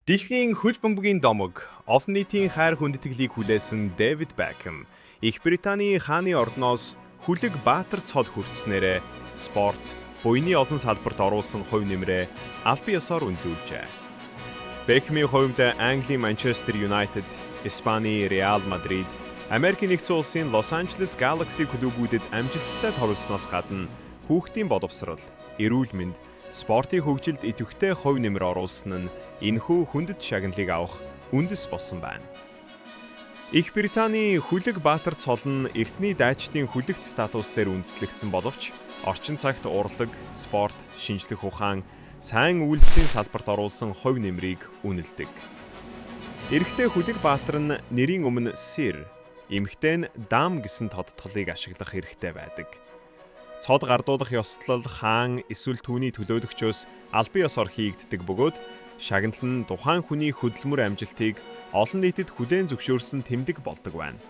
Дэлхийн хөл бөмбөгийн домог, олон нийтийн хайр хүндэтгэлийг хүлээсэн Дэвид Бекхэм, Их Британий хааны ордноос хүлэг баатар цол хүртснээрээ спорт, буйны олон салбарт оруулсан хувь нэмрээ албан ёсоор үнэлжээ. Бекхэмийн хувьд Английн Манчестер Юнайтед, Испаний Реал Мадрид, Америкийн нэгдсэн улсын Лос Анжелес Galaxy клубүүдэд амжилттай тоглосноос гадна хүүхдийн боловсрол, эрүүл мэнд, спортын хөгжилд идэвхтэй хувь нэмэр оруулсан нь энэхүү хүндэт шагналыг авах үндэс болсон байна. Их Британий хүлэг баатар цол нь эртний дайчдын хүлэгт статус дээр үндэслэгдсэн боловч орчин цагт урлаг, спорт, шинжлэх ухаан, сайн үйлсийн салбарт оруулсан хувь нэмрийг үнэлдэг. Эрэгтэй хүлэг баатар нь нэрийн өмнө Сир, эмэгтэй нь Дам гэсэн тодтголыг ашиглах хэрэгтэй байдаг. Цод гардуулах ёслол хаан эсвэл түүний төлөөлөгчөөс албан ёсоор хийгддэг бөгөөд шагнал нь тухайн хүний хөдөлмөр амжилтыг олон нийтэд хүлээн зөвшөөрсөн тэмдэг болдог байна.